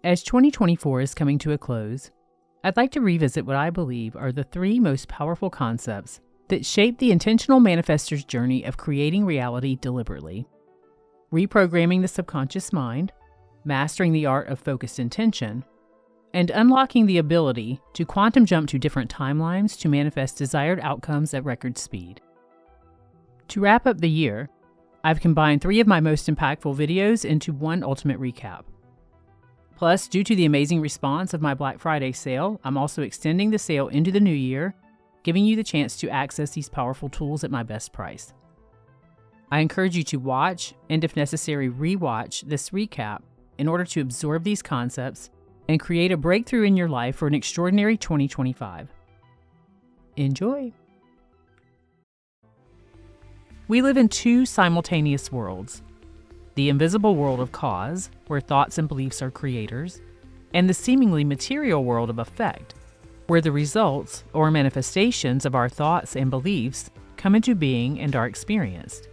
As 2024 is coming to a close, I'd like to revisit what I believe are the three most powerful concepts that shape the intentional manifestor's journey of creating reality deliberately: reprogramming the subconscious mind, mastering the art of focused intention, and unlocking the ability to quantum jump to different timelines to manifest desired outcomes at record speed. To wrap up the year, I've combined 3 of my most impactful videos into one ultimate recap. Plus, due to the amazing response of my Black Friday sale, I'm also extending the sale into the new year, giving you the chance to access these powerful tools at my best price. I encourage you to watch, and if necessary, rewatch this recap in order to absorb these concepts and create a breakthrough in your life for an extraordinary 2025. Enjoy! We live in 2 simultaneous worlds: the invisible world of cause, where thoughts and beliefs are creators, and the seemingly material world of effect, where the results or manifestations of our thoughts and beliefs come into being and are experienced.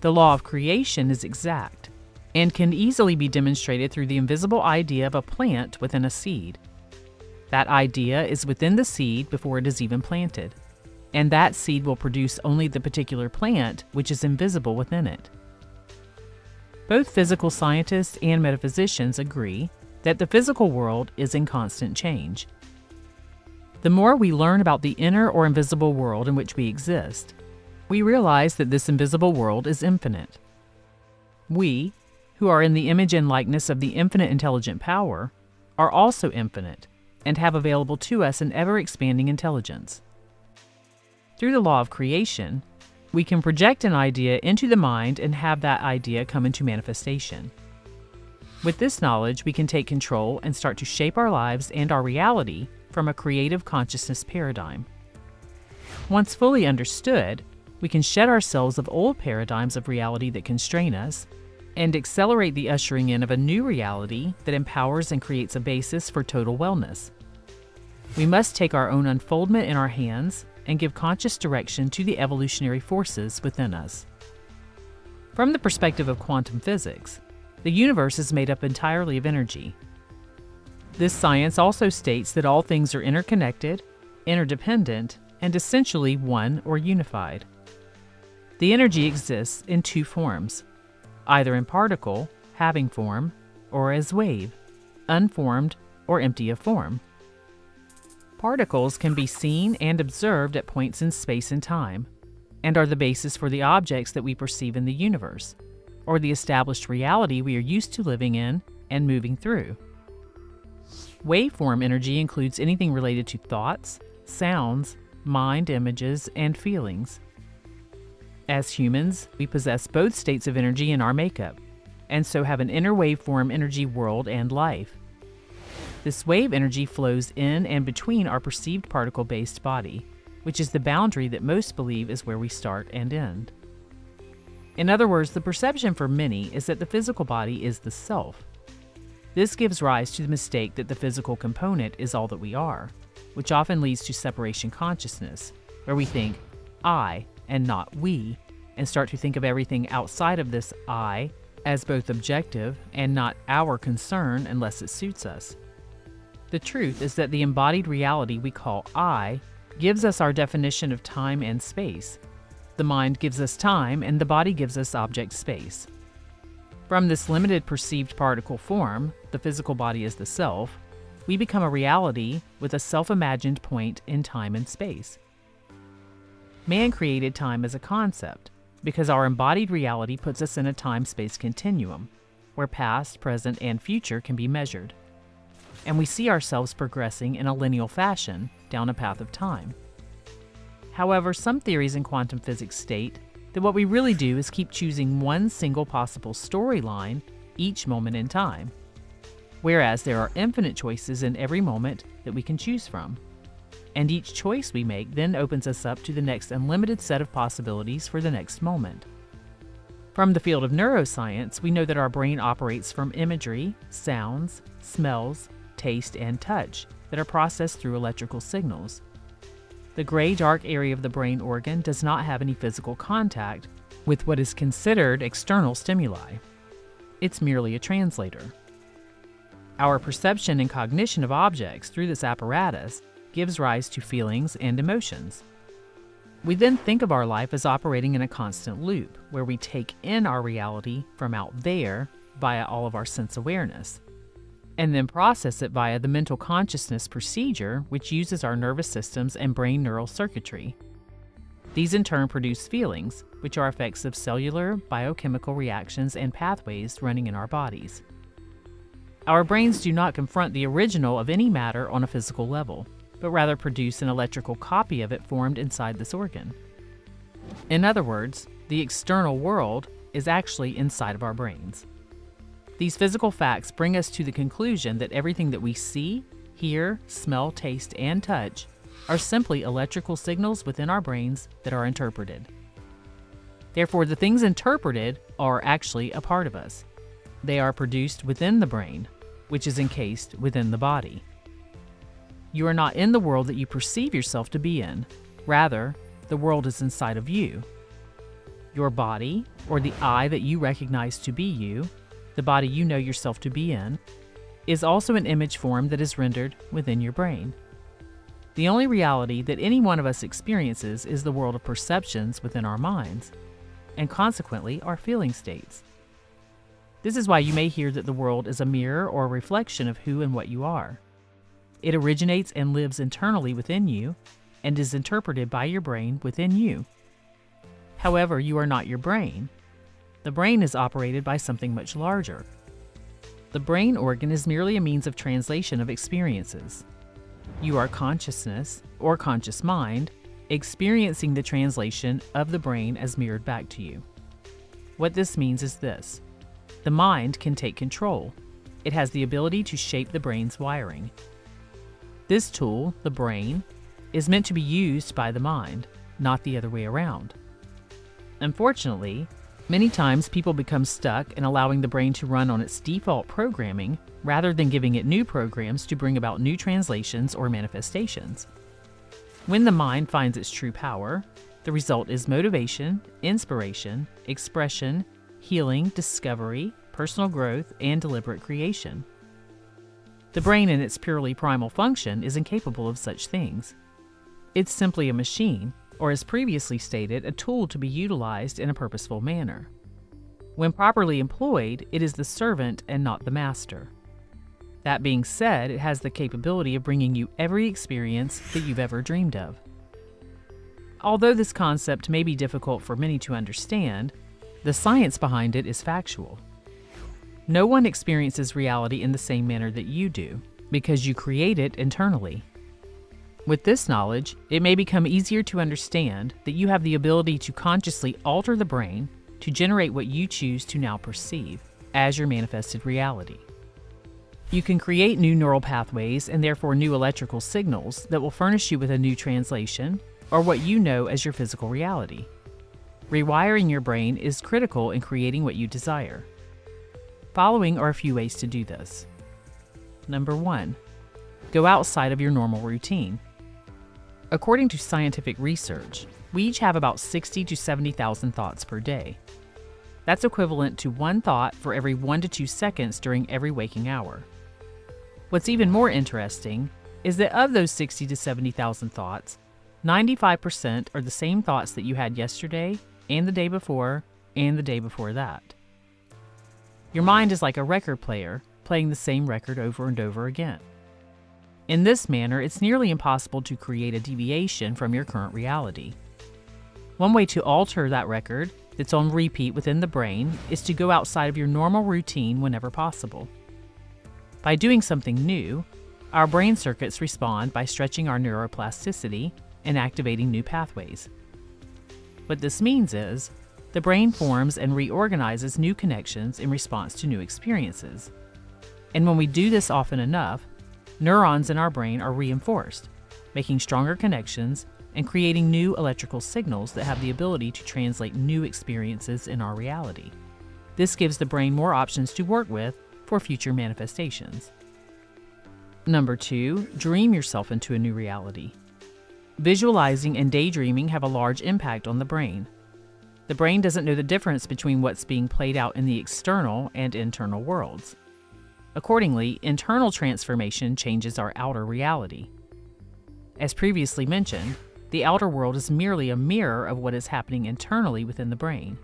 The law of creation is exact and can easily be demonstrated through the invisible idea of a plant within a seed. That idea is within the seed before it is even planted, and that seed will produce only the particular plant which is invisible within it. Both physical scientists and metaphysicians agree that the physical world is in constant change. The more we learn about the inner or invisible world in which we exist, we realize that this invisible world is infinite. We, who are in the image and likeness of the infinite intelligent power, are also infinite and have available to us an ever-expanding intelligence. Through the law of creation, we can project an idea into the mind and have that idea come into manifestation. With this knowledge, we can take control and start to shape our lives and our reality from a creative consciousness paradigm. Once fully understood, we can shed ourselves of old paradigms of reality that constrain us and accelerate the ushering in of a new reality that empowers and creates a basis for total wellness. We must take our own unfoldment in our hands and give conscious direction to the evolutionary forces within us. From the perspective of quantum physics, the universe is made up entirely of energy. This science also states that all things are interconnected, interdependent, and essentially one or unified. The energy exists in 2 forms, either in particle, having form, or as wave, unformed or empty of form. Particles can be seen and observed at points in space and time, and are the basis for the objects that we perceive in the universe, or the established reality we are used to living in and moving through. Waveform energy includes anything related to thoughts, sounds, mind images, and feelings. As humans, we possess both states of energy in our makeup, and so have an inner waveform energy world and life. This wave energy flows in and between our perceived particle-based body, which is the boundary that most believe is where we start and end. In other words, the perception for many is that the physical body is the self. This gives rise to the mistake that the physical component is all that we are, which often leads to separation consciousness, where we think I and not we, and start to think of everything outside of this I as both objective and not our concern unless it suits us. The truth is that the embodied reality we call I gives us our definition of time and space. The mind gives us time, and the body gives us object space. From this limited perceived particle form, the physical body is the self, we become a reality with a self-imagined point in time and space. Man created time as a concept because our embodied reality puts us in a time-space continuum, where past, present, and future can be measured. And we see ourselves progressing in a lineal fashion down a path of time. However, some theories in quantum physics state that what we really do is keep choosing one single possible storyline each moment in time, whereas there are infinite choices in every moment that we can choose from. And each choice we make then opens us up to the next unlimited set of possibilities for the next moment. From the field of neuroscience, we know that our brain operates from imagery, sounds, smells, taste, and touch that are processed through electrical signals. The gray-dark area of the brain organ does not have any physical contact with what is considered external stimuli. It's merely a translator. Our perception and cognition of objects through this apparatus gives rise to feelings and emotions. We then think of our life as operating in a constant loop, where we take in our reality from out there via all of our sense awareness, and then process it via the mental consciousness procedure, which uses our nervous systems and brain neural circuitry. These in turn produce feelings, which are effects of cellular, biochemical reactions and pathways running in our bodies. Our brains do not confront the original of any matter on a physical level, but rather produce an electrical copy of it formed inside this organ. In other words, the external world is actually inside of our brains. These physical facts bring us to the conclusion that everything that we see, hear, smell, taste, and touch are simply electrical signals within our brains that are interpreted. Therefore, the things interpreted are actually a part of us. They are produced within the brain, which is encased within the body. You are not in the world that you perceive yourself to be in. Rather, the world is inside of you. Your body, or the I that you recognize to be you, the body you know yourself to be in, is also an image form that is rendered within your brain. The only reality that any one of us experiences is the world of perceptions within our minds, and consequently our feeling states. This is why you may hear that the world is a mirror or a reflection of who and what you are. It originates and lives internally within you and is interpreted by your brain within you. However, you are not your brain. The brain is operated by something much larger. The brain organ is merely a means of translation of experiences. You are consciousness, or conscious mind, experiencing the translation of the brain as mirrored back to you. What this means is this: the mind can take control. It has the ability to shape the brain's wiring. This tool, the brain, is meant to be used by the mind, not the other way around. Unfortunately, many times people become stuck in allowing the brain to run on its default programming rather than giving it new programs to bring about new translations or manifestations. When the mind finds its true power, the result is motivation, inspiration, expression, healing, discovery, personal growth, and deliberate creation. The brain in its purely primal function is incapable of such things. It's simply a machine, or as previously stated, a tool to be utilized in a purposeful manner. When properly employed, it is the servant and not the master. That being said, it has the capability of bringing you every experience that you've ever dreamed of. Although this concept may be difficult for many to understand, the science behind it is factual. No one experiences reality in the same manner that you do, because you create it internally. With this knowledge, it may become easier to understand that you have the ability to consciously alter the brain to generate what you choose to now perceive as your manifested reality. You can create new neural pathways and therefore new electrical signals that will furnish you with a new translation, or what you know as your physical reality. Rewiring your brain is critical in creating what you desire. Following are a few ways to do this. Number 1. Go outside of your normal routine. According to scientific research, we each have about 60 to 70,000 thoughts per day. That's equivalent to one thought for every 1 to 2 seconds during every waking hour. What's even more interesting is that of those 60 to 70,000 thoughts, 95% are the same thoughts that you had yesterday, and the day before, and the day before that. Your mind is like a record player, playing the same record over and over again. In this manner, it's nearly impossible to create a deviation from your current reality. One way to alter that record that's on repeat within the brain is to go outside of your normal routine whenever possible. By doing something new, our brain circuits respond by stretching our neuroplasticity and activating new pathways. What this means is, the brain forms and reorganizes new connections in response to new experiences. And when we do this often enough, neurons in our brain are reinforced, making stronger connections and creating new electrical signals that have the ability to translate new experiences in our reality. This gives the brain more options to work with for future manifestations. Number 2, dream yourself into a new reality. Visualizing and daydreaming have a large impact on the brain. The brain doesn't know the difference between what's being played out in the external and internal worlds. Accordingly, internal transformation changes our outer reality. As previously mentioned, the outer world is merely a mirror of what is happening internally within the brain.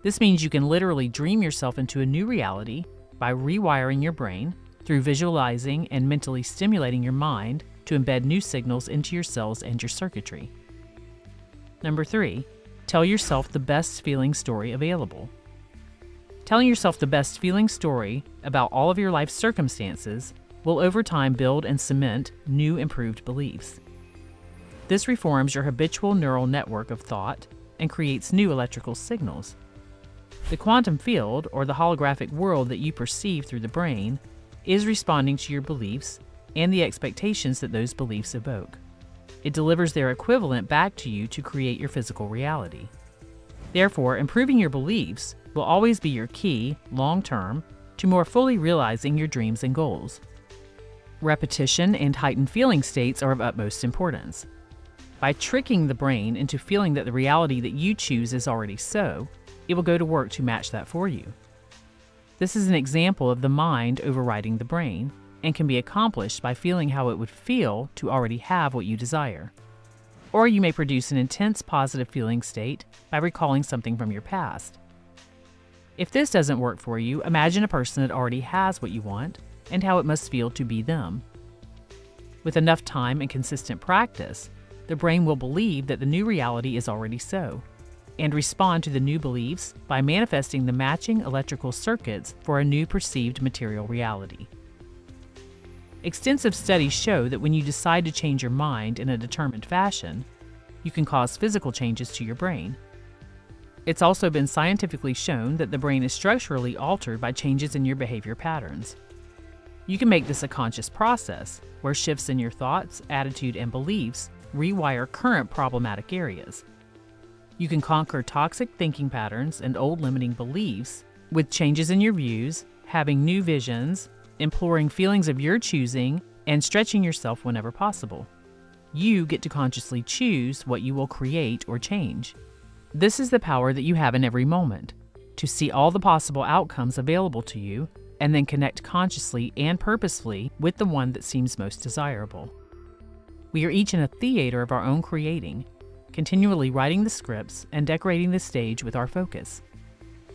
This means you can literally dream yourself into a new reality by rewiring your brain through visualizing and mentally stimulating your mind to embed new signals into your cells and your circuitry. Number 3, tell yourself the best feeling story available. Telling yourself the best feeling story about all of your life circumstances will over time build and cement new improved beliefs. This reforms your habitual neural network of thought and creates new electrical signals. The quantum field, or the holographic world that you perceive through the brain, is responding to your beliefs and the expectations that those beliefs evoke. It delivers their equivalent back to you to create your physical reality. Therefore, improving your beliefs will always be your key, long-term, to more fully realizing your dreams and goals. Repetition and heightened feeling states are of utmost importance. By tricking the brain into feeling that the reality that you choose is already so, it will go to work to match that for you. This is an example of the mind overriding the brain and can be accomplished by feeling how it would feel to already have what you desire. Or you may produce an intense positive feeling state by recalling something from your past. If this doesn't work for you, imagine a person that already has what you want and how it must feel to be them. With enough time and consistent practice, the brain will believe that the new reality is already so, and respond to the new beliefs by manifesting the matching electrical circuits for a new perceived material reality. Extensive studies show that when you decide to change your mind in a determined fashion, you can cause physical changes to your brain. It's also been scientifically shown that the brain is structurally altered by changes in your behavior patterns. You can make this a conscious process, where shifts in your thoughts, attitude, and beliefs rewire current problematic areas. You can conquer toxic thinking patterns and old limiting beliefs with changes in your views, having new visions, imploring feelings of your choosing, and stretching yourself whenever possible. You get to consciously choose what you will create or change. This is the power that you have in every moment, to see all the possible outcomes available to you and then connect consciously and purposefully with the one that seems most desirable. We are each in a theater of our own creating, continually writing the scripts and decorating the stage with our focus.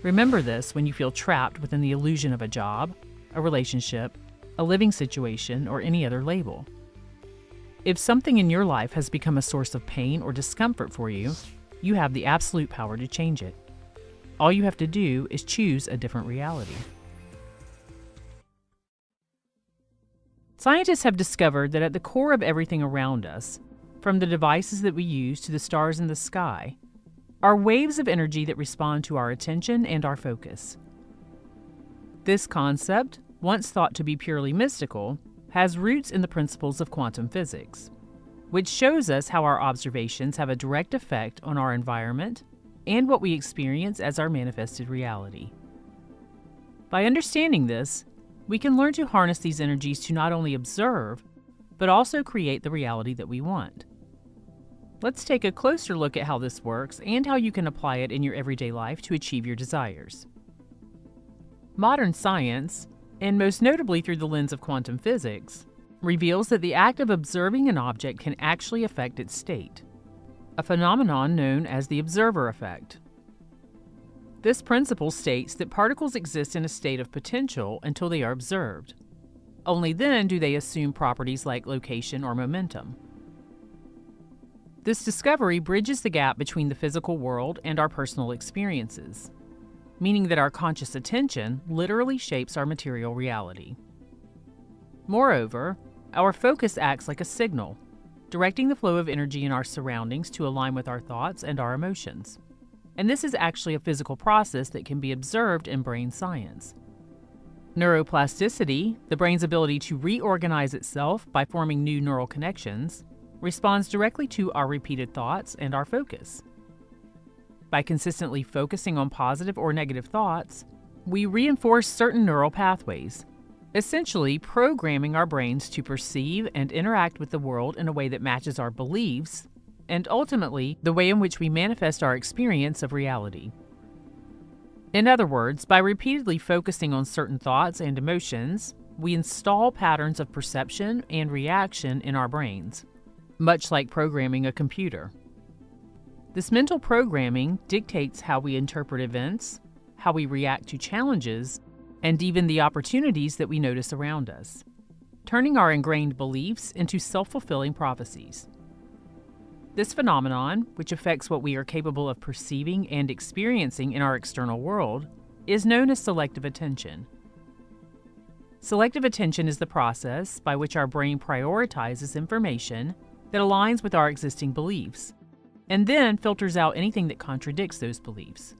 Remember this when you feel trapped within the illusion of a job, a relationship, a living situation, or any other label. If something in your life has become a source of pain or discomfort for you, you have the absolute power to change it. All you have to do is choose a different reality. Scientists have discovered that at the core of everything around us, from the devices that we use to the stars in the sky, are waves of energy that respond to our attention and our focus. This concept, once thought to be purely mystical, has roots in the principles of quantum physics, which shows us how our observations have a direct effect on our environment and what we experience as our manifested reality. By understanding this, we can learn to harness these energies to not only observe, but also create the reality that we want. Let's take a closer look at how this works and how you can apply it in your everyday life to achieve your desires. Modern science, and most notably through the lens of quantum physics, reveals that the act of observing an object can actually affect its state, a phenomenon known as the observer effect. This principle states that particles exist in a state of potential until they are observed. Only then do they assume properties like location or momentum. This discovery bridges the gap between the physical world and our personal experiences, meaning that our conscious attention literally shapes our material reality. Moreover, our focus acts like a signal, directing the flow of energy in our surroundings to align with our thoughts and our emotions. And this is actually a physical process that can be observed in brain science. Neuroplasticity, the brain's ability to reorganize itself by forming new neural connections, responds directly to our repeated thoughts and our focus. By consistently focusing on positive or negative thoughts, we reinforce certain neural pathways, essentially programming our brains to perceive and interact with the world in a way that matches our beliefs, and ultimately, the way in which we manifest our experience of reality. In other words, by repeatedly focusing on certain thoughts and emotions, we install patterns of perception and reaction in our brains, much like programming a computer. This mental programming dictates how we interpret events, how we react to challenges, and even the opportunities that we notice around us, turning our ingrained beliefs into self-fulfilling prophecies. This phenomenon, which affects what we are capable of perceiving and experiencing in our external world, is known as selective attention. Selective attention is the process by which our brain prioritizes information that aligns with our existing beliefs, and then filters out anything that contradicts those beliefs.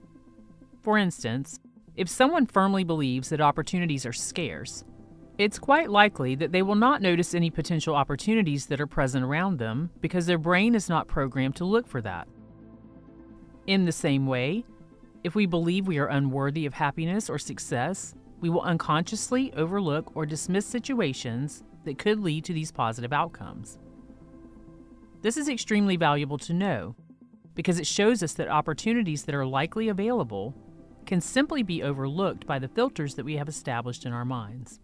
For instance, if someone firmly believes that opportunities are scarce, it's quite likely that they will not notice any potential opportunities that are present around them because their brain is not programmed to look for that. In the same way, if we believe we are unworthy of happiness or success, we will unconsciously overlook or dismiss situations that could lead to these positive outcomes. This is extremely valuable to know because it shows us that opportunities that are likely available can simply be overlooked by the filters that we have established in our minds.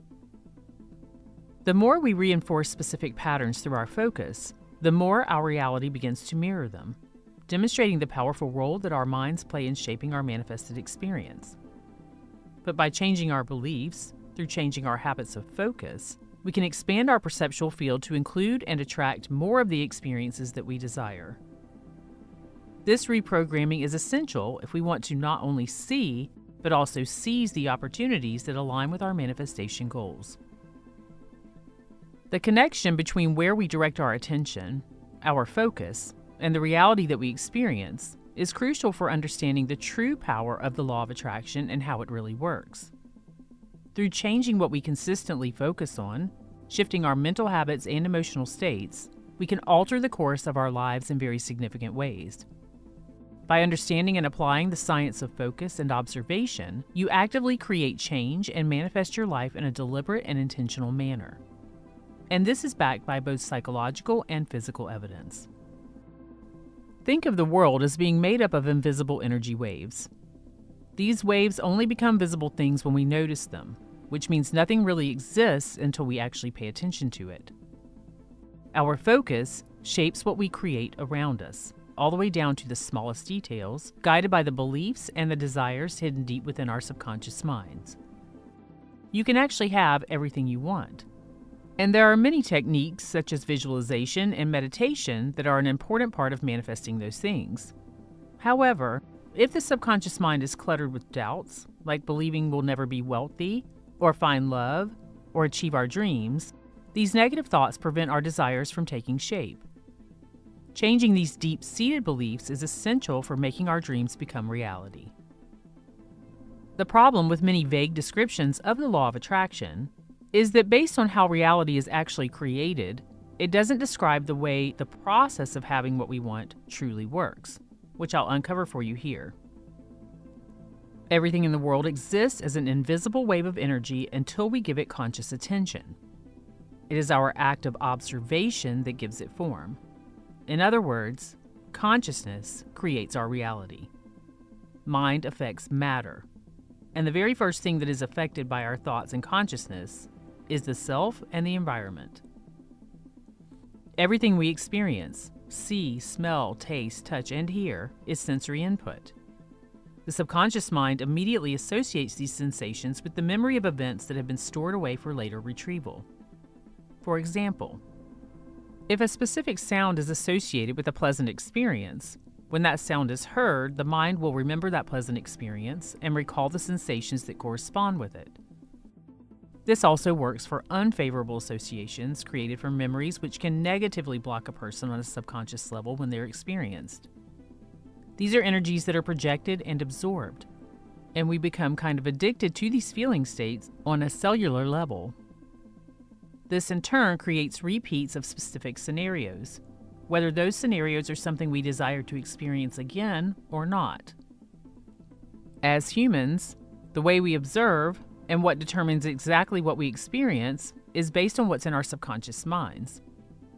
The more we reinforce specific patterns through our focus, the more our reality begins to mirror them, demonstrating the powerful role that our minds play in shaping our manifested experience. But by changing our beliefs, through changing our habits of focus, we can expand our perceptual field to include and attract more of the experiences that we desire. This reprogramming is essential if we want to not only see, but also seize the opportunities that align with our manifestation goals. The connection between where we direct our attention, our focus, and the reality that we experience is crucial for understanding the true power of the law of attraction and how it really works. Through changing what we consistently focus on, shifting our mental habits and emotional states, we can alter the course of our lives in very significant ways. By understanding and applying the science of focus and observation, you actively create change and manifest your life in a deliberate and intentional manner. And this is backed by both psychological and physical evidence. Think of the world as being made up of invisible energy waves. These waves only become visible things when we notice them, which means nothing really exists until we actually pay attention to it. Our focus shapes what we create around us, all the way down to the smallest details, guided by the beliefs and the desires hidden deep within our subconscious minds. You can actually have everything you want. And there are many techniques, such as visualization and meditation, that are an important part of manifesting those things. However, if the subconscious mind is cluttered with doubts, like believing we'll never be wealthy, or find love, or achieve our dreams, these negative thoughts prevent our desires from taking shape. Changing these deep-seated beliefs is essential for making our dreams become reality. The problem with many vague descriptions of the law of attraction is that based on how reality is actually created, it doesn't describe the way the process of having what we want truly works, which I'll uncover for you here. Everything in the world exists as an invisible wave of energy until we give it conscious attention. It is our act of observation that gives it form. In other words, consciousness creates our reality. Mind affects matter, and the very first thing that is affected by our thoughts and consciousness is the self and the environment. Everything we experience, see, smell, taste, touch, and hear is sensory input. The subconscious mind immediately associates these sensations with the memory of events that have been stored away for later retrieval. For example, if a specific sound is associated with a pleasant experience, when that sound is heard, the mind will remember that pleasant experience and recall the sensations that correspond with it. This also works for unfavorable associations created from memories which can negatively block a person on a subconscious level when they're experienced. These are energies that are projected and absorbed, and we become kind of addicted to these feeling states on a cellular level. This in turn creates repeats of specific scenarios, whether those scenarios are something we desire to experience again or not. As humans, the way we observe and what determines exactly what we experience is based on what's in our subconscious minds,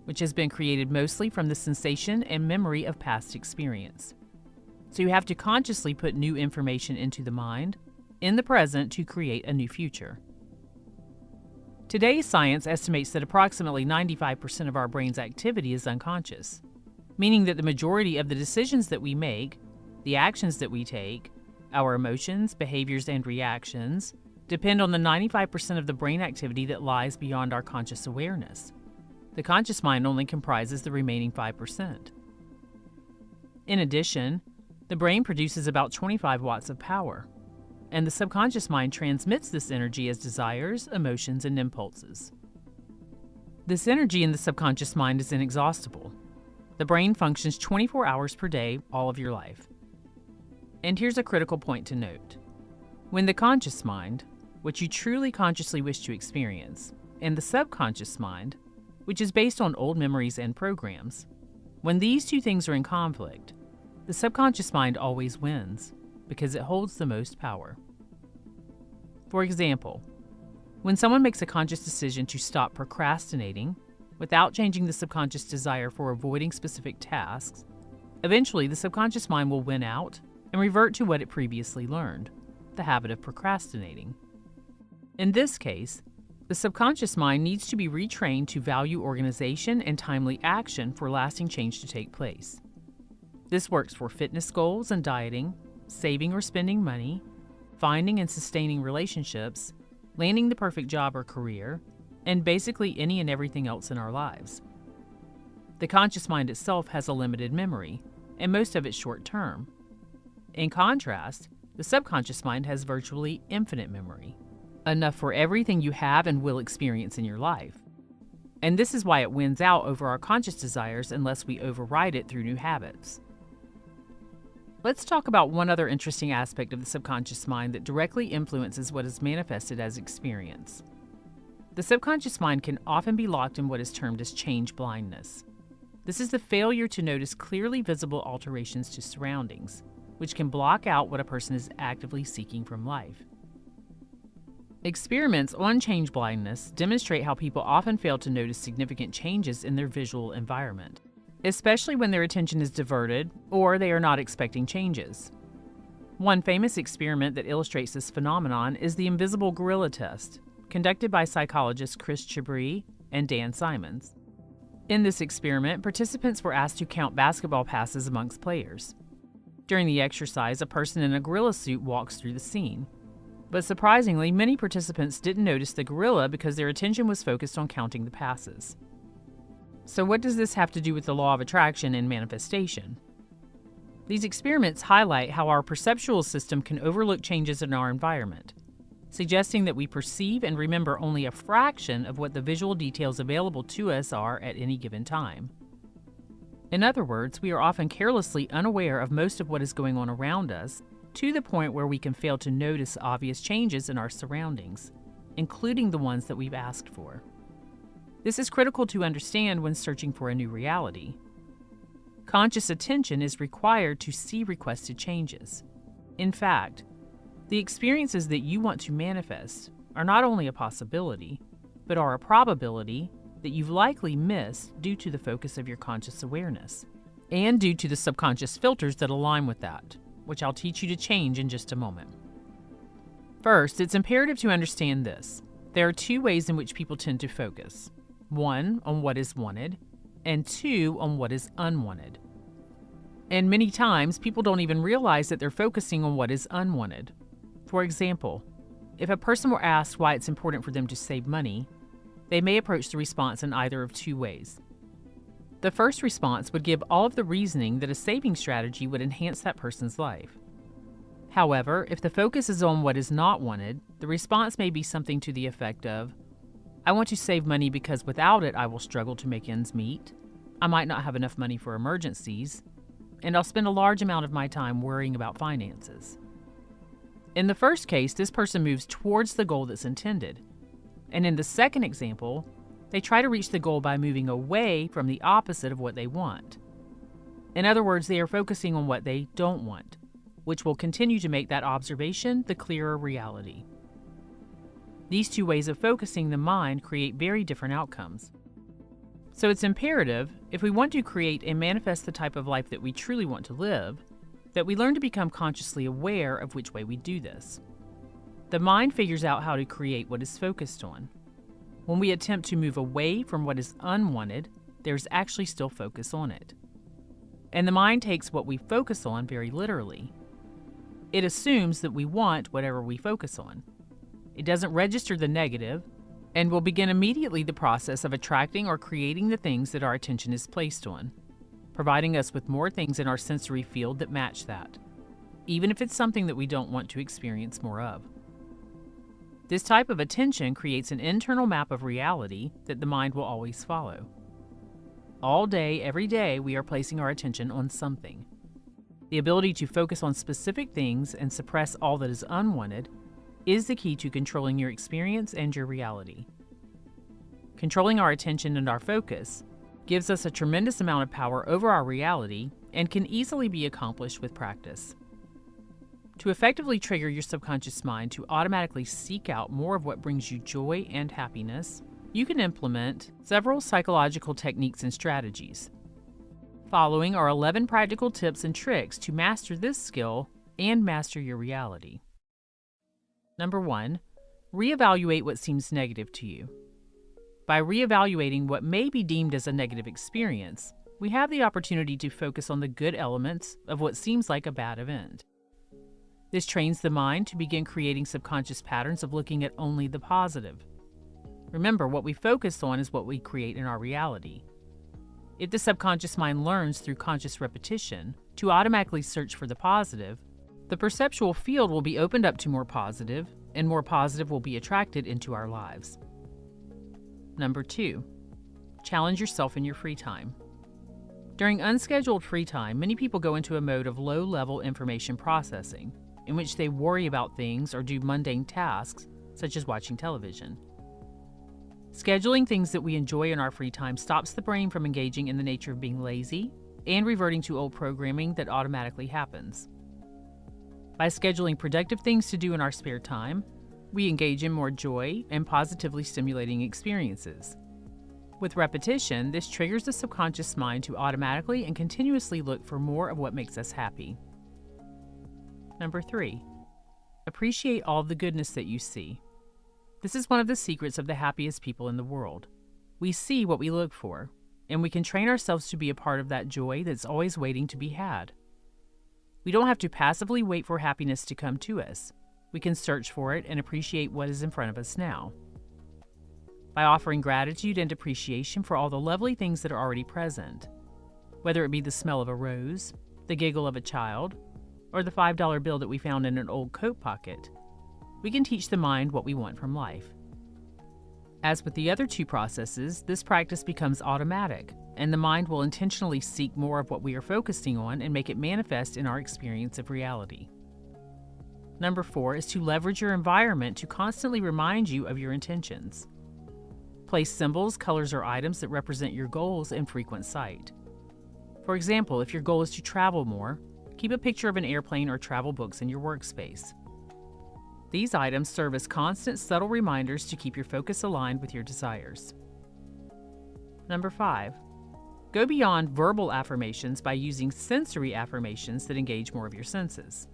which has been created mostly from the sensation and memory of past experience. So you have to consciously put new information into the mind, in the present, to create a new future. Today's science estimates that approximately 95% of our brain's activity is unconscious, meaning that the majority of the decisions that we make, the actions that we take, our emotions, behaviors, and reactions depend on the 95% of the brain activity that lies beyond our conscious awareness. The conscious mind only comprises the remaining 5%. In addition, the brain produces about 25 watts of power, and the subconscious mind transmits this energy as desires, emotions, and impulses. This energy in the subconscious mind is inexhaustible. The brain functions 24 hours per day, all of your life. And here's a critical point to note. When the conscious mind, which you truly consciously wish to experience, and the subconscious mind, which is based on old memories and programs, when these two things are in conflict, the subconscious mind always wins because it holds the most power. For example, when someone makes a conscious decision to stop procrastinating without changing the subconscious desire for avoiding specific tasks, eventually the subconscious mind will win out and revert to what it previously learned, the habit of procrastinating. In this case, the subconscious mind needs to be retrained to value organization and timely action for lasting change to take place. This works for fitness goals and dieting, saving or spending money, finding and sustaining relationships, landing the perfect job or career, and basically any and everything else in our lives. The conscious mind itself has a limited memory, and most of it's short-term. In contrast, the subconscious mind has virtually infinite memory, enough for everything you have and will experience in your life. And this is why it wins out over our conscious desires unless we override it through new habits. Let's talk about one other interesting aspect of the subconscious mind that directly influences what is manifested as experience. The subconscious mind can often be locked in what is termed as change blindness. This is the failure to notice clearly visible alterations to surroundings, which can block out what a person is actively seeking from life. Experiments on change blindness demonstrate how people often fail to notice significant changes in their visual environment, especially when their attention is diverted or they are not expecting changes. One famous experiment that illustrates this phenomenon is the invisible gorilla test, conducted by psychologists Chris Chabris and Dan Simons. In this experiment, participants were asked to count basketball passes amongst players. During the exercise, a person in a gorilla suit walks through the scene. But surprisingly, many participants didn't notice the gorilla because their attention was focused on counting the passes. So what does this have to do with the law of attraction and manifestation? These experiments highlight how our perceptual system can overlook changes in our environment, suggesting that we perceive and remember only a fraction of what the visual details available to us are at any given time. In other words, we are often carelessly unaware of most of what is going on around us, to the point where we can fail to notice obvious changes in our surroundings, including the ones that we've asked for. This is critical to understand when searching for a new reality. Conscious attention is required to see requested changes. In fact, the experiences that you want to manifest are not only a possibility, but are a probability that you've likely missed due to the focus of your conscious awareness, and due to the subconscious filters that align with that, which I'll teach you to change in just a moment. First, it's imperative to understand this. There are two ways in which people tend to focus. One, on what is wanted, and two, on what is unwanted. And many times, people don't even realize that they're focusing on what is unwanted. For example, if a person were asked why it's important for them to save money, they may approach the response in either of two ways. The first response would give all of the reasoning that a saving strategy would enhance that person's life. However, if the focus is on what is not wanted, the response may be something to the effect of, I want to save money because without it I will struggle to make ends meet, I might not have enough money for emergencies, and I'll spend a large amount of my time worrying about finances. In the first case, this person moves towards the goal that's intended, and in the second example, they try to reach the goal by moving away from the opposite of what they want. In other words, they are focusing on what they don't want, which will continue to make that observation the clearer reality. These two ways of focusing the mind create very different outcomes. So it's imperative, if we want to create and manifest the type of life that we truly want to live, that we learn to become consciously aware of which way we do this. The mind figures out how to create what is focused on. When we attempt to move away from what is unwanted, there's actually still focus on it. And the mind takes what we focus on very literally. It assumes that we want whatever we focus on. It doesn't register the negative, and will begin immediately the process of attracting or creating the things that our attention is placed on, providing us with more things in our sensory field that match that, even if it's something that we don't want to experience more of. This type of attention creates an internal map of reality that the mind will always follow. All day, every day, we are placing our attention on something. The ability to focus on specific things and suppress all that is unwanted is the key to controlling your experience and your reality. Controlling our attention and our focus gives us a tremendous amount of power over our reality and can easily be accomplished with practice. To effectively trigger your subconscious mind to automatically seek out more of what brings you joy and happiness, you can implement several psychological techniques and strategies. Following are 11 practical tips and tricks to master this skill and master your reality. Number 1, reevaluate what seems negative to you. By reevaluating what may be deemed as a negative experience, we have the opportunity to focus on the good elements of what seems like a bad event. This trains the mind to begin creating subconscious patterns of looking at only the positive. Remember, what we focus on is what we create in our reality. If the subconscious mind learns through conscious repetition to automatically search for the positive, the perceptual field will be opened up to more positive, and more positive will be attracted into our lives. Number 2, challenge yourself in your free time. During unscheduled free time, many people go into a mode of low-level information processing, in which they worry about things or do mundane tasks, such as watching television. Scheduling things that we enjoy in our free time stops the brain from engaging in the nature of being lazy and reverting to old programming that automatically happens. By scheduling productive things to do in our spare time, we engage in more joy and positively stimulating experiences. With repetition, this triggers the subconscious mind to automatically and continuously look for more of what makes us happy. Number 3, appreciate all the goodness that you see. This is one of the secrets of the happiest people in the world. We see what we look for, and we can train ourselves to be a part of that joy that's always waiting to be had. We don't have to passively wait for happiness to come to us. We can search for it and appreciate what is in front of us now. By offering gratitude and appreciation for all the lovely things that are already present, whether it be the smell of a rose, the giggle of a child, or the $5 bill that we found in an old coat pocket, we can teach the mind what we want from life. As with the other 2 processes, this practice becomes automatic, and the mind will intentionally seek more of what we are focusing on and make it manifest in our experience of reality. Number 4 is to leverage your environment to constantly remind you of your intentions. Place symbols, colors, or items that represent your goals in frequent sight. For example, if your goal is to travel more, keep a picture of an airplane or travel books in your workspace. These items serve as constant, subtle reminders to keep your focus aligned with your desires. Number 5, go beyond verbal affirmations by using sensory affirmations that engage more of your senses.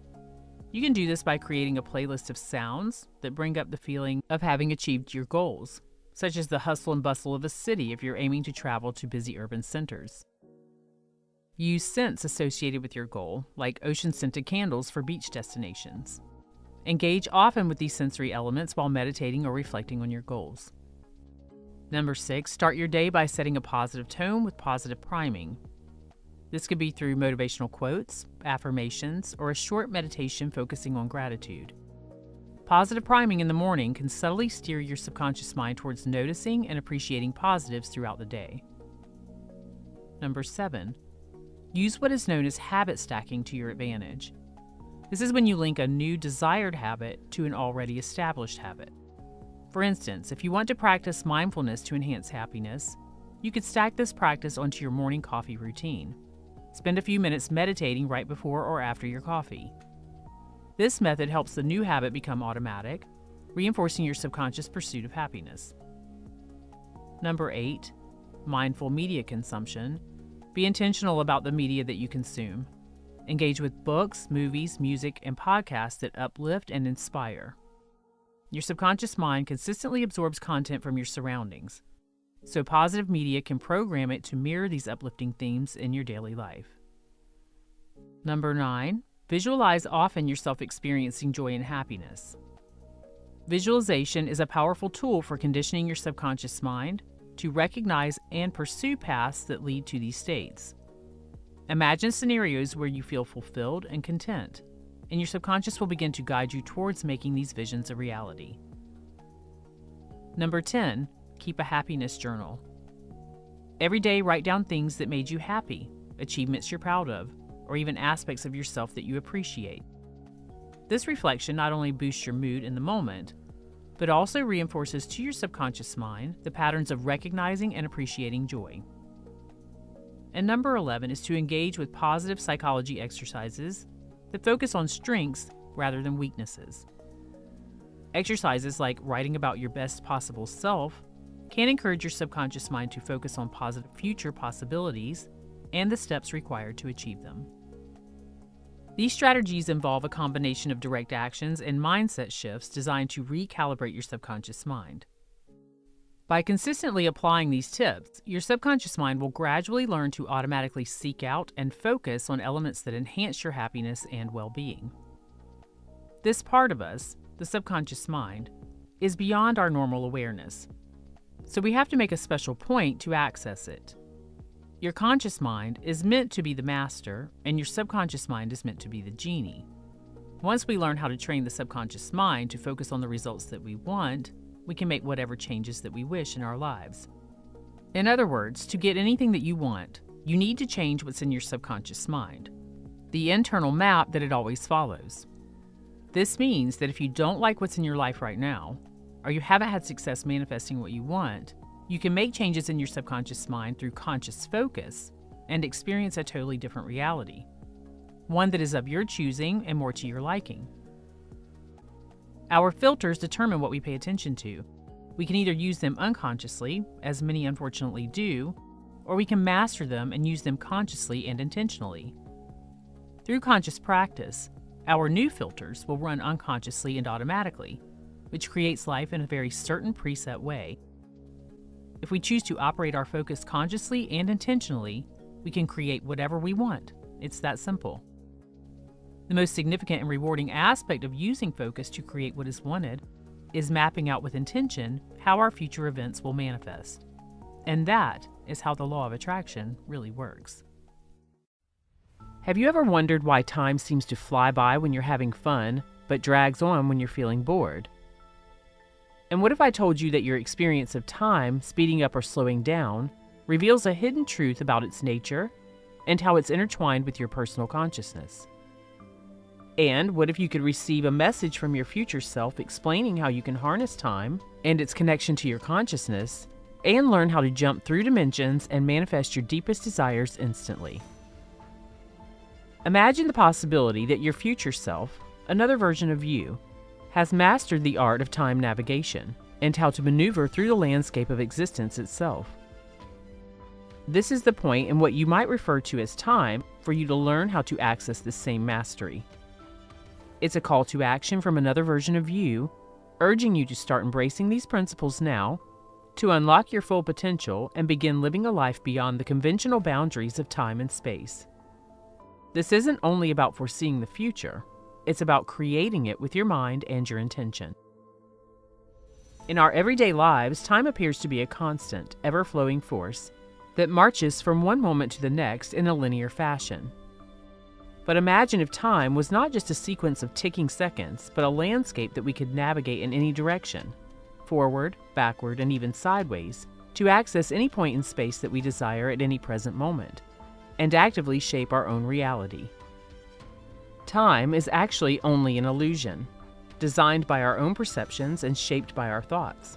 You can do this by creating a playlist of sounds that bring up the feeling of having achieved your goals, such as the hustle and bustle of a city if you're aiming to travel to busy urban centers. Use scents associated with your goal, like ocean-scented candles for beach destinations. Engage often with these sensory elements while meditating or reflecting on your goals. Number 6, start your day by setting a positive tone with positive priming. This could be through motivational quotes, affirmations, or a short meditation focusing on gratitude. Positive priming in the morning can subtly steer your subconscious mind towards noticing and appreciating positives throughout the day. Number 7, use what is known as habit stacking to your advantage. This is when you link a new desired habit to an already established habit. For instance, if you want to practice mindfulness to enhance happiness, you could stack this practice onto your morning coffee routine. Spend a few minutes meditating right before or after your coffee. This method helps the new habit become automatic, reinforcing your subconscious pursuit of happiness. Number 8, mindful media consumption. Be intentional about the media that you consume. Engage with books, movies, music, and podcasts that uplift and inspire. Your subconscious mind consistently absorbs content from your surroundings, so positive media can program it to mirror these uplifting themes in your daily life. Number 9, visualize often yourself experiencing joy and happiness. Visualization is a powerful tool for conditioning your subconscious mind to recognize and pursue paths that lead to these states. Imagine scenarios where you feel fulfilled and content, and your subconscious will begin to guide you towards making these visions a reality. Number 10, keep a happiness journal. Every day, write down things that made you happy, achievements you're proud of, or even aspects of yourself that you appreciate. This reflection not only boosts your mood in the moment, but also reinforces to your subconscious mind the patterns of recognizing and appreciating joy. And number 11 is to engage with positive psychology exercises that focus on strengths rather than weaknesses. Exercises like writing about your best possible self can encourage your subconscious mind to focus on positive future possibilities and the steps required to achieve them. These strategies involve a combination of direct actions and mindset shifts designed to recalibrate your subconscious mind. By consistently applying these tips, your subconscious mind will gradually learn to automatically seek out and focus on elements that enhance your happiness and well-being. This part of us, the subconscious mind, is beyond our normal awareness, so we have to make a special point to access it. Your conscious mind is meant to be the master, and your subconscious mind is meant to be the genie. Once we learn how to train the subconscious mind to focus on the results that we want, we can make whatever changes that we wish in our lives. In other words, to get anything that you want, you need to change what's in your subconscious mind, the internal map that it always follows. This means that if you don't like what's in your life right now, or you haven't had success manifesting what you want, you can make changes in your subconscious mind through conscious focus and experience a totally different reality, one that is of your choosing and more to your liking. Our filters determine what we pay attention to. We can either use them unconsciously, as many unfortunately do, or we can master them and use them consciously and intentionally. Through conscious practice, our new filters will run unconsciously and automatically, which creates life in a very certain preset way. If we choose to operate our focus consciously and intentionally, we can create whatever we want. It's that simple. The most significant and rewarding aspect of using focus to create what is wanted is mapping out with intention how our future events will manifest. And that is how the law of attraction really works. Have you ever wondered why time seems to fly by when you're having fun, but drags on when you're feeling bored? And what if I told you that your experience of time speeding up or slowing down reveals a hidden truth about its nature and how it's intertwined with your personal consciousness? And what if you could receive a message from your future self explaining how you can harness time and its connection to your consciousness and learn how to jump through dimensions and manifest your deepest desires instantly? Imagine the possibility that your future self, another version of you, has mastered the art of time navigation and how to maneuver through the landscape of existence itself. This is the point in what you might refer to as time for you to learn how to access this same mastery. It's a call to action from another version of you, urging you to start embracing these principles now, to unlock your full potential and begin living a life beyond the conventional boundaries of time and space. This isn't only about foreseeing the future, it's about creating it with your mind and your intention. In our everyday lives, time appears to be a constant, ever-flowing force that marches from one moment to the next in a linear fashion. But imagine if time was not just a sequence of ticking seconds, but a landscape that we could navigate in any direction, forward, backward, and even sideways, to access any point in space that we desire at any present moment, and actively shape our own reality. Time is actually only an illusion, designed by our own perceptions and shaped by our thoughts.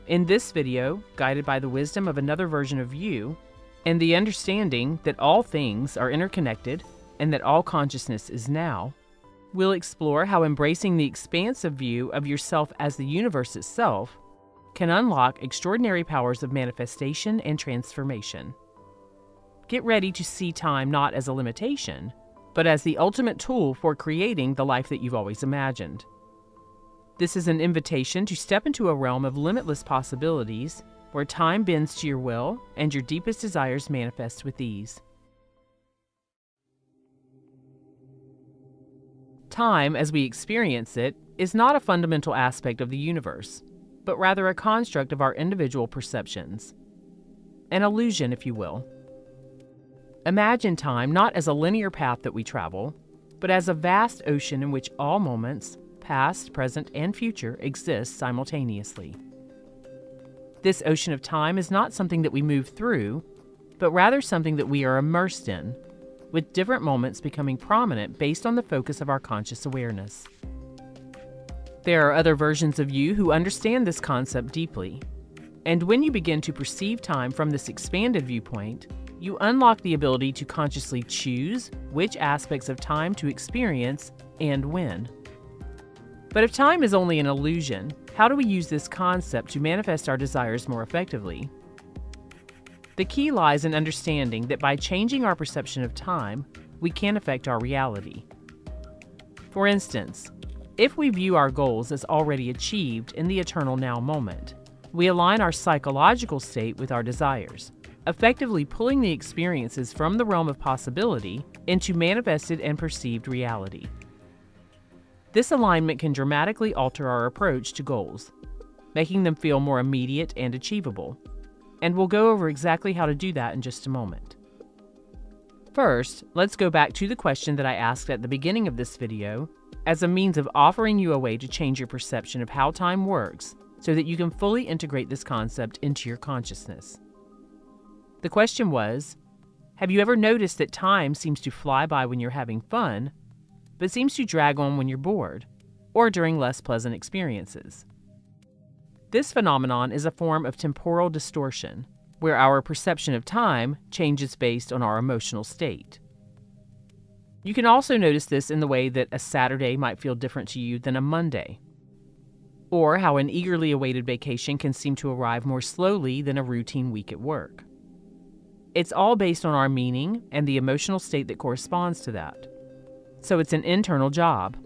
In this video, guided by the wisdom of another version of you, and the understanding that all things are interconnected and that all consciousness is now, we'll explore how embracing the expansive view of yourself as the universe itself can unlock extraordinary powers of manifestation and transformation. Get ready to see time not as a limitation, but as the ultimate tool for creating the life that you've always imagined. This is an invitation to step into a realm of limitless possibilities where time bends to your will and your deepest desires manifest with ease. Time, as we experience it, is not a fundamental aspect of the universe, but rather a construct of our individual perceptions. An illusion, if you will. Imagine time not as a linear path that we travel, but as a vast ocean in which all moments, past, present, and future, exist simultaneously. This ocean of time is not something that we move through, but rather something that we are immersed in, with different moments becoming prominent based on the focus of our conscious awareness. There are other versions of you who understand this concept deeply, and when you begin to perceive time from this expanded viewpoint, you unlock the ability to consciously choose which aspects of time to experience and when. But if time is only an illusion, how do we use this concept to manifest our desires more effectively? The key lies in understanding that by changing our perception of time, we can affect our reality. For instance, if we view our goals as already achieved in the eternal now moment, we align our psychological state with our desires, effectively pulling the experiences from the realm of possibility into manifested and perceived reality. This alignment can dramatically alter our approach to goals, making them feel more immediate and achievable. And we'll go over exactly how to do that in just a moment. First, let's go back to the question that I asked at the beginning of this video as a means of offering you a way to change your perception of how time works so that you can fully integrate this concept into your consciousness. The question was, have you ever noticed that time seems to fly by when you're having fun, but seems to drag on when you're bored, or during less pleasant experiences? This phenomenon is a form of temporal distortion, where our perception of time changes based on our emotional state. You can also notice this in the way that a Saturday might feel different to you than a Monday, or how an eagerly awaited vacation can seem to arrive more slowly than a routine week at work. It's all based on our meaning and the emotional state that corresponds to that. So it's an internal job.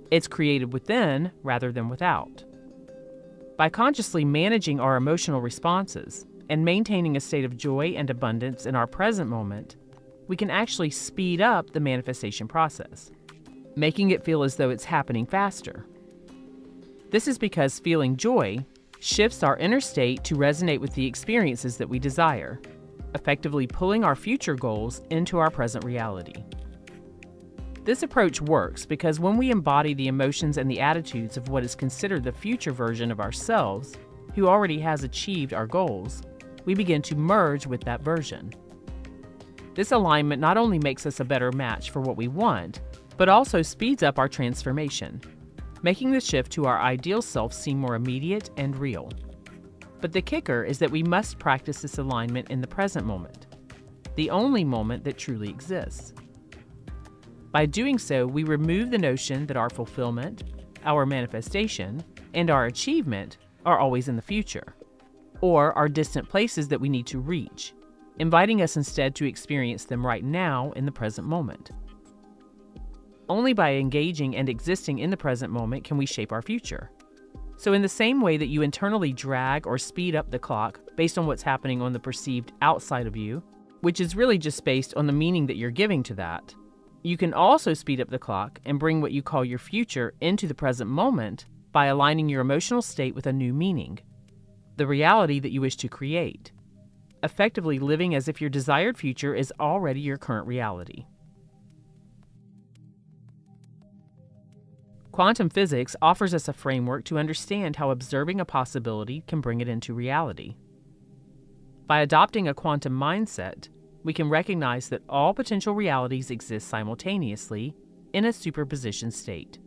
It's created within rather than without. By consciously managing our emotional responses and maintaining a state of joy and abundance in our present moment, we can actually speed up the manifestation process, making it feel as though it's happening faster. This is because feeling joy shifts our inner state to resonate with the experiences that we desire, effectively pulling our future goals into our present reality. This approach works because when we embody the emotions and the attitudes of what is considered the future version of ourselves, who already has achieved our goals, we begin to merge with that version. This alignment not only makes us a better match for what we want, but also speeds up our transformation, making the shift to our ideal self seem more immediate and real. But the kicker is that we must practice this alignment in the present moment, the only moment that truly exists. By doing so, we remove the notion that our fulfillment, our manifestation, and our achievement are always in the future, or are distant places that we need to reach, inviting us instead to experience them right now in the present moment. Only by engaging and existing in the present moment can we shape our future. So in the same way that you internally drag or speed up the clock based on what's happening on the perceived outside of you, which is really just based on the meaning that you're giving to that, you can also speed up the clock and bring what you call your future into the present moment by aligning your emotional state with a new meaning, the reality that you wish to create, effectively living as if your desired future is already your current reality. Quantum physics offers us a framework to understand how observing a possibility can bring it into reality. By adopting a quantum mindset, we can recognize that all potential realities exist simultaneously in a superposition state.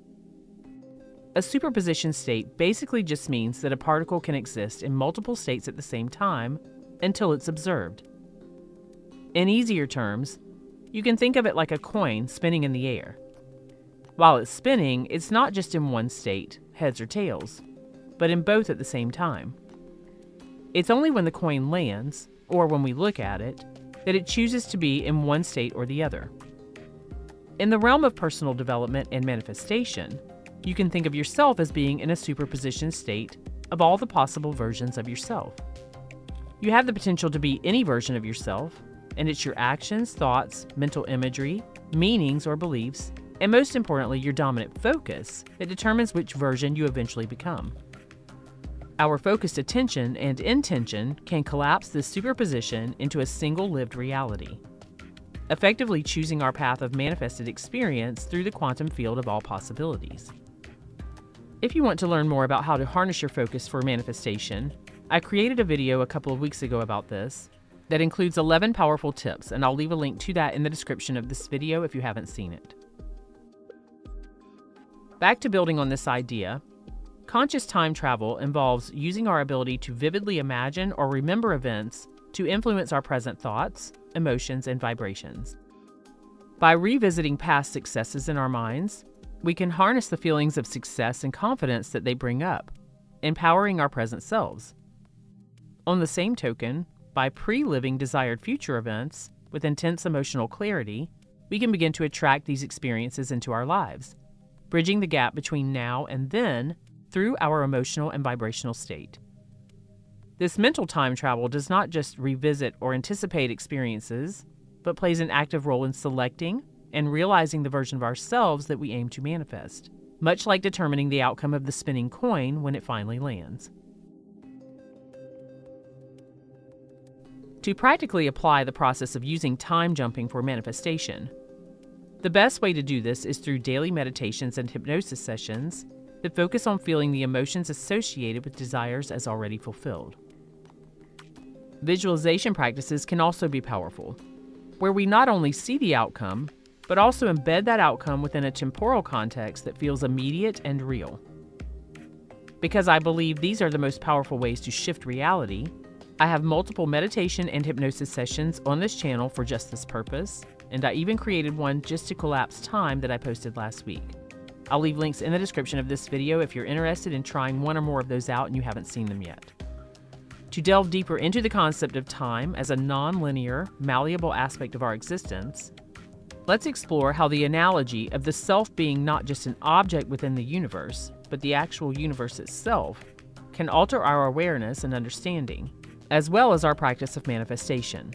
A superposition state basically just means that a particle can exist in multiple states at the same time until it's observed. In easier terms, you can think of it like a coin spinning in the air. While it's spinning, it's not just in one state, heads or tails, but in both at the same time. It's only when the coin lands, or when we look at it, that it chooses to be in one state or the other. In the realm of personal development and manifestation, you can think of yourself as being in a superposition state of all the possible versions of yourself. You have the potential to be any version of yourself, and it's your actions, thoughts, mental imagery, meanings or beliefs, and most importantly, your dominant focus that determines which version you eventually become. Our focused attention and intention can collapse this superposition into a single lived reality, effectively choosing our path of manifested experience through the quantum field of all possibilities. If you want to learn more about how to harness your focus for manifestation, I created a video a couple of weeks ago about this that includes 11 powerful tips, and I'll leave a link to that in the description of this video if you haven't seen it. Back to building on this idea, conscious time travel involves using our ability to vividly imagine or remember events to influence our present thoughts, emotions, and vibrations. By revisiting past successes in our minds, we can harness the feelings of success and confidence that they bring up, empowering our present selves. On the same token, by pre-living desired future events with intense emotional clarity, we can begin to attract these experiences into our lives, bridging the gap between now and then through our emotional and vibrational state. This mental time travel does not just revisit or anticipate experiences, but plays an active role in selecting and realizing the version of ourselves that we aim to manifest, much like determining the outcome of the spinning coin when it finally lands. To practically apply the process of using time jumping for manifestation, the best way to do this is through daily meditations and hypnosis sessions that focus on feeling the emotions associated with desires as already fulfilled. Visualization practices can also be powerful, where we not only see the outcome, but also embed that outcome within a temporal context that feels immediate and real. Because I believe these are the most powerful ways to shift reality, I have multiple meditation and hypnosis sessions on this channel for just this purpose, and I even created one just to collapse time that I posted last week. I'll leave links in the description of this video if you're interested in trying one or more of those out and you haven't seen them yet. To delve deeper into the concept of time as a non-linear, malleable aspect of our existence, let's explore how the analogy of the self being not just an object within the universe, but the actual universe itself, can alter our awareness and understanding, as well as our practice of manifestation.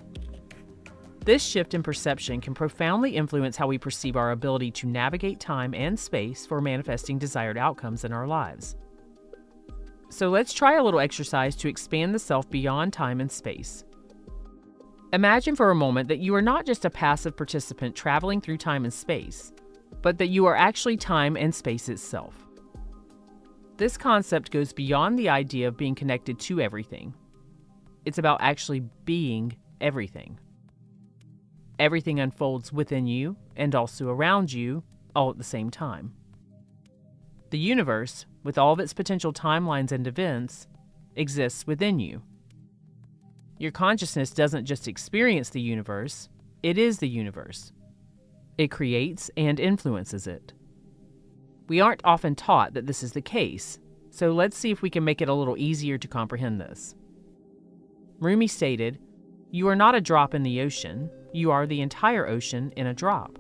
This shift in perception can profoundly influence how we perceive our ability to navigate time and space for manifesting desired outcomes in our lives. So let's try a little exercise to expand the self beyond time and space. Imagine for a moment that you are not just a passive participant traveling through time and space, but that you are actually time and space itself. This concept goes beyond the idea of being connected to everything. It's about actually being everything. Everything unfolds within you and also around you, all at the same time. The universe, with all of its potential timelines and events, exists within you. Your consciousness doesn't just experience the universe, it is the universe. It creates and influences it. We aren't often taught that this is the case, so let's see if we can make it a little easier to comprehend this. Rumi stated, "You are not a drop in the ocean, you are the entire ocean in a drop."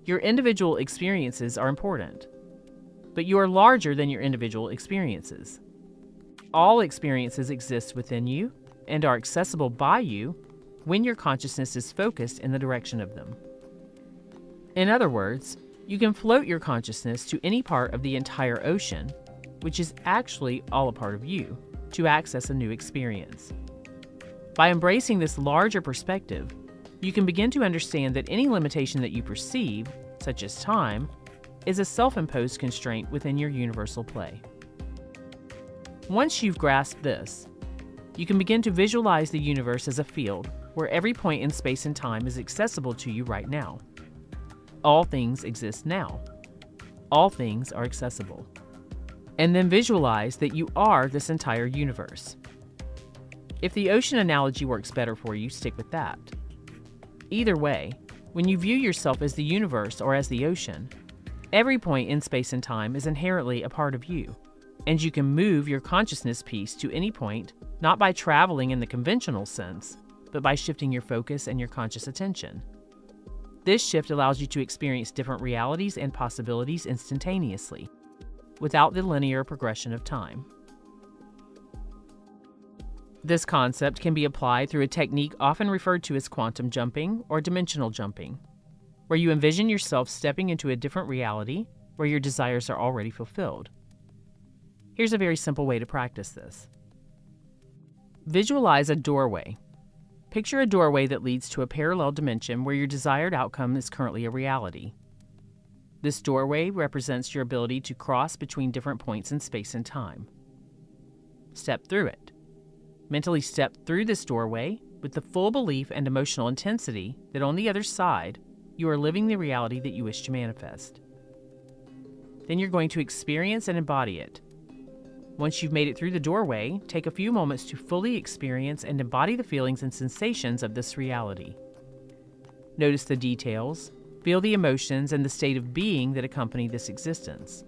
Your individual experiences are important, but you are larger than your individual experiences. All experiences exist within you and are accessible by you when your consciousness is focused in the direction of them. In other words, you can float your consciousness to any part of the entire ocean, which is actually all a part of you, to access a new experience. By embracing this larger perspective, you can begin to understand that any limitation that you perceive, such as time, is a self-imposed constraint within your universal play. Once you've grasped this, you can begin to visualize the universe as a field where every point in space and time is accessible to you right now. All things exist now. All things are accessible. And then visualize that you are this entire universe. If the ocean analogy works better for you, stick with that. Either way, when you view yourself as the universe or as the ocean, every point in space and time is inherently a part of you, and you can move your consciousness piece to any point, not by traveling in the conventional sense, but by shifting your focus and your conscious attention. This shift allows you to experience different realities and possibilities instantaneously, without the linear progression of time. This concept can be applied through a technique often referred to as quantum jumping or dimensional jumping, where you envision yourself stepping into a different reality where your desires are already fulfilled. Here's a very simple way to practice this. Visualize a doorway. Picture a doorway that leads to a parallel dimension where your desired outcome is currently a reality. This doorway represents your ability to cross between different points in space and time. Step through it. Mentally step through this doorway with the full belief and emotional intensity that on the other side, you are living the reality that you wish to manifest. Then you're going to experience and embody it. Once you've made it through the doorway, take a few moments to fully experience and embody the feelings and sensations of this reality. Notice the details, feel the emotions and the state of being that accompany this existence.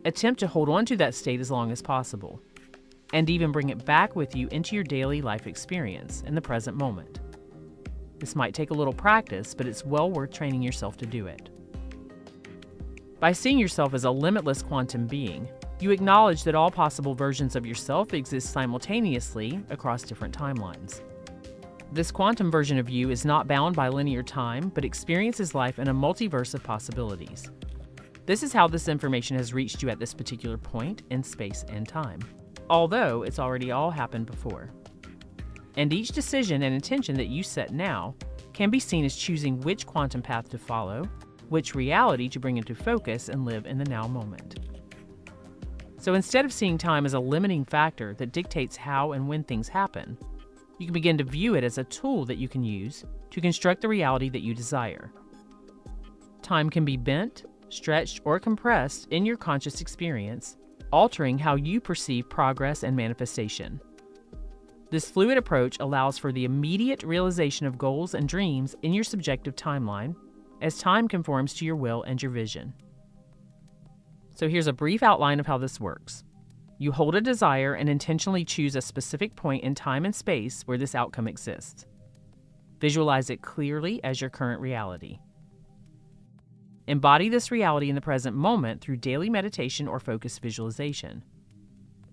Attempt to hold on to that state as long as possible, and even bring it back with you into your daily life experience in the present moment. This might take a little practice, but it's well worth training yourself to do it. By seeing yourself as a limitless quantum being, you acknowledge that all possible versions of yourself exist simultaneously across different timelines. This quantum version of you is not bound by linear time, but experiences life in a multiverse of possibilities. This is how this information has reached you at this particular point in space and time, although it's already all happened before. And each decision and intention that you set now can be seen as choosing which quantum path to follow, which reality to bring into focus and live in the now moment. So instead of seeing time as a limiting factor that dictates how and when things happen, you can begin to view it as a tool that you can use to construct the reality that you desire. Time can be bent, stretched, or compressed in your conscious experience, altering how you perceive progress and manifestation. This fluid approach allows for the immediate realization of goals and dreams in your subjective timeline as time conforms to your will and your vision. So here's a brief outline of how this works. You hold a desire and intentionally choose a specific point in time and space where this outcome exists. Visualize it clearly as your current reality. Embody this reality in the present moment through daily meditation or focused visualization,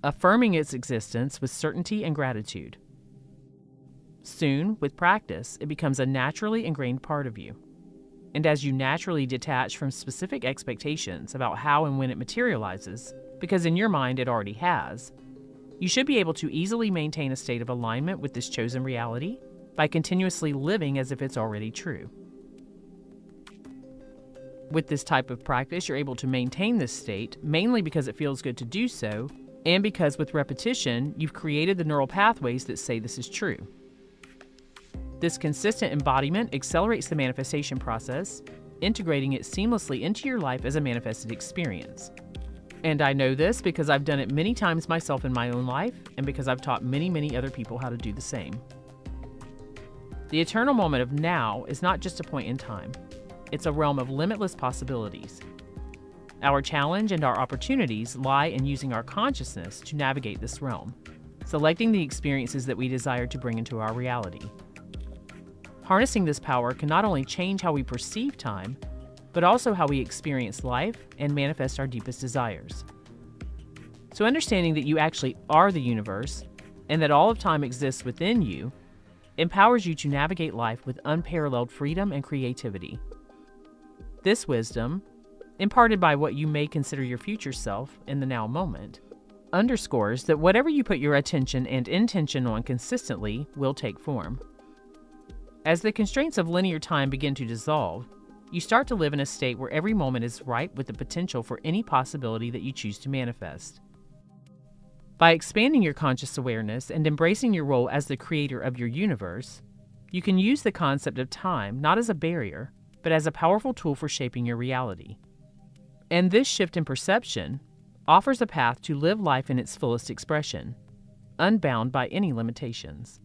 affirming its existence with certainty and gratitude. Soon, with practice, it becomes a naturally ingrained part of you. And as you naturally detach from specific expectations about how and when it materializes, because in your mind it already has, you should be able to easily maintain a state of alignment with this chosen reality by continuously living as if it's already true. With this type of practice, you're able to maintain this state mainly because it feels good to do so, and because with repetition, you've created the neural pathways that say this is true. This consistent embodiment accelerates the manifestation process, integrating it seamlessly into your life as a manifested experience. And I know this because I've done it many times myself in my own life, and because I've taught many other people how to do the same. The eternal moment of now is not just a point in time. It's a realm of limitless possibilities. Our challenge and our opportunities lie in using our consciousness to navigate this realm, selecting the experiences that we desire to bring into our reality. Harnessing this power can not only change how we perceive time, but also how we experience life and manifest our deepest desires. So understanding that you actually are the universe, and that all of time exists within you, empowers you to navigate life with unparalleled freedom and creativity. This wisdom, imparted by what you may consider your future self in the now moment, underscores that whatever you put your attention and intention on consistently will take form. As the constraints of linear time begin to dissolve, you start to live in a state where every moment is ripe with the potential for any possibility that you choose to manifest. By expanding your conscious awareness and embracing your role as the creator of your universe, you can use the concept of time not as a barrier, but as a powerful tool for shaping your reality. And this shift in perception offers a path to live life in its fullest expression, unbound by any limitations.